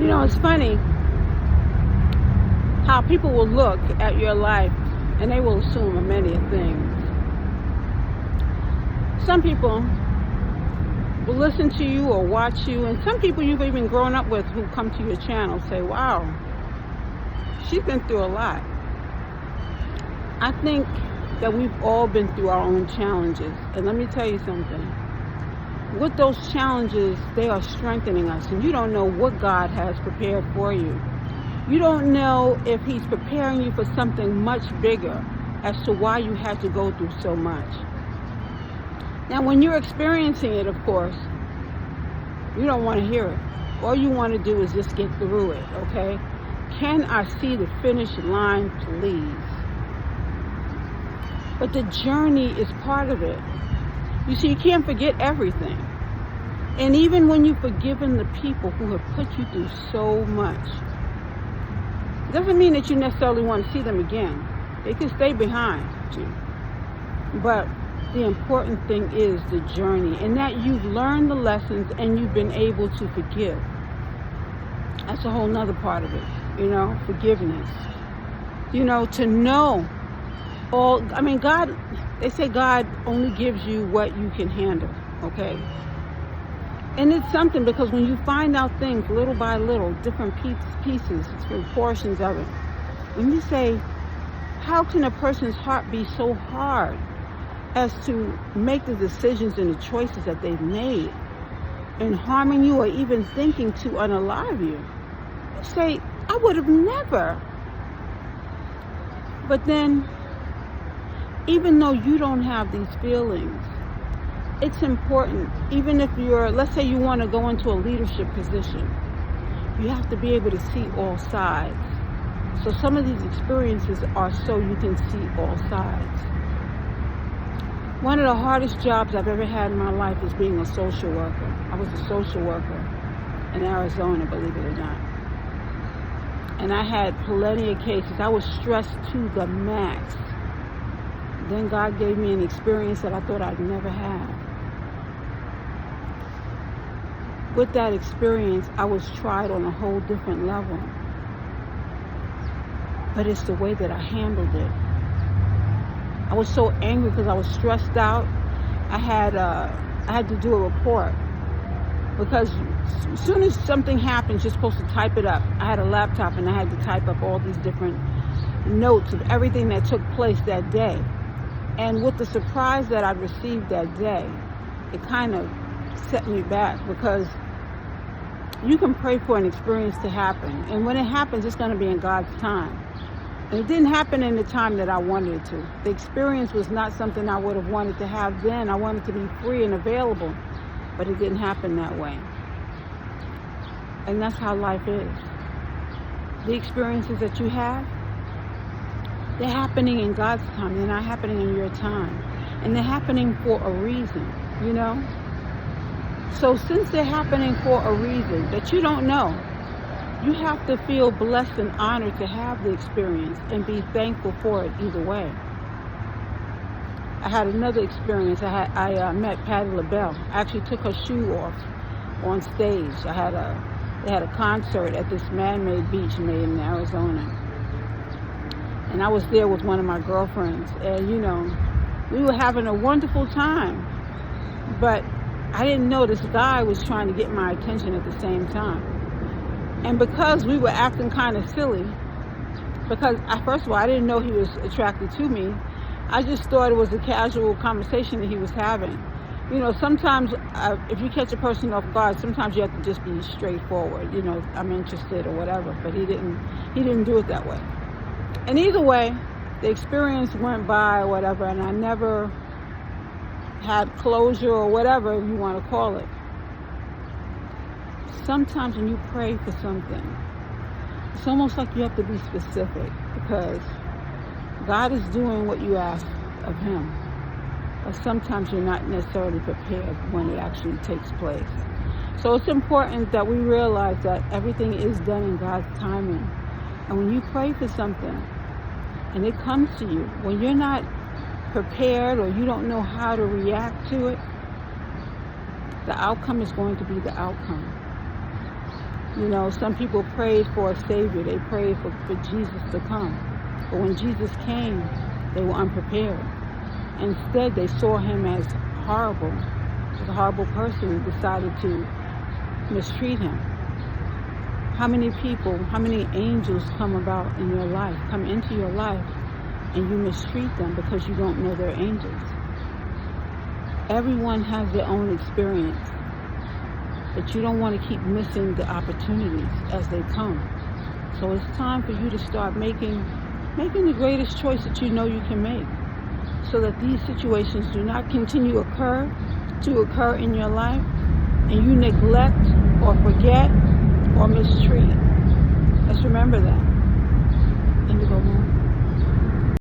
It's funny how people will look at your life and they will assume many things. Some people will listen to you or watch you, and some people you've even grown up with who come to your channel say, wow, she's been through a lot. I think that we've all been through our own challenges, and let me tell you something. With those challenges, they are strengthening us, and you don't know what God has prepared for you. You don't know if He's preparing you for something much bigger as to why you had to go through so much. Now, when you're experiencing it, of course, you don't want to hear it. All you want to do is just get through it, okay? Can I see the finish line, please? But the journey is part of it. You see, you can't forget everything. And even when you've forgiven the people who have put you through so much, it doesn't mean that you necessarily want to see them again. They can stay behind you. But the important thing is the journey, and that you've learned the lessons and you've been able to forgive. That's a whole nother part of it, forgiveness. To know God, they say God only gives you what you can handle, okay? And it's something, because when you find out things little by little, different pieces, different portions of it, when you say, how can a person's heart be so hard as to make the decisions and the choices that they've made and harming you or even thinking to unalive you? You say, I would have never. But then, even though you don't have these feelings, it's important, even if let's say you want to go into a leadership position, you have to be able to see all sides. So some of these experiences are so you can see all sides. One of the hardest jobs I've ever had in my life is being a social worker. I was a social worker in Arizona, believe it or not. And I had plenty of cases. I was stressed to the max. Then God gave me an experience that I thought I'd never have. With that experience, I was tried on a whole different level. But it's the way that I handled it. I was so angry because I was stressed out. I had to do a report, because as soon as something happens, you're supposed to type it up. I had a laptop and I had to type up all these different notes of everything that took place that day. And with the surprise that I received that day, it kind of set me back, because you can pray for an experience to happen, and when it happens, it's going to be in God's time. And it didn't happen in the time that I wanted it to. The experience was not something I would have wanted to have then. I wanted to be free and available, but it didn't happen that way. And that's how life is. The experiences that you have, they're happening in God's time. They're not happening in your time. And they're happening for a reason, So since they're happening for a reason that you don't know, you have to feel blessed and honored to have the experience and be thankful for it either way. I had another experience. I met Patti LaBelle. I actually took her shoe off on stage. They had a concert at this man-made beach in Arizona. And I was there with one of my girlfriends. And, we were having a wonderful time. But I didn't know this guy was trying to get my attention at the same time. And because we were acting kind of silly, because first of all, I didn't know he was attracted to me. I just thought it was a casual conversation that he was having. Sometimes if you catch a person off guard, sometimes you have to just be straightforward. I'm interested or whatever. But he didn't do it that way. And either way, the experience went by or whatever, and I never had closure or whatever you want to call it. Sometimes when you pray for something, it's almost like you have to be specific, because God is doing what you ask of Him. But sometimes you're not necessarily prepared when it actually takes place. So it's important that we realize that everything is done in God's timing. And when you pray for something and it comes to you, when you're not prepared or you don't know how to react to it, the outcome is going to be the outcome. You know, some people prayed for a Savior. They prayed for Jesus to come. But when Jesus came, they were unprepared. Instead, they saw him as horrible, as a horrible person, and decided to mistreat him. How many people, how many angels come about in your life, come into your life, and you mistreat them because you don't know they're angels? Everyone has their own experience, but you don't want to keep missing the opportunities as they come. So it's time for you to start making the greatest choice that you know you can make, so that these situations do not continue to occur in your life, and you neglect or forget or mistreat. Let's remember that. Indigo Moon.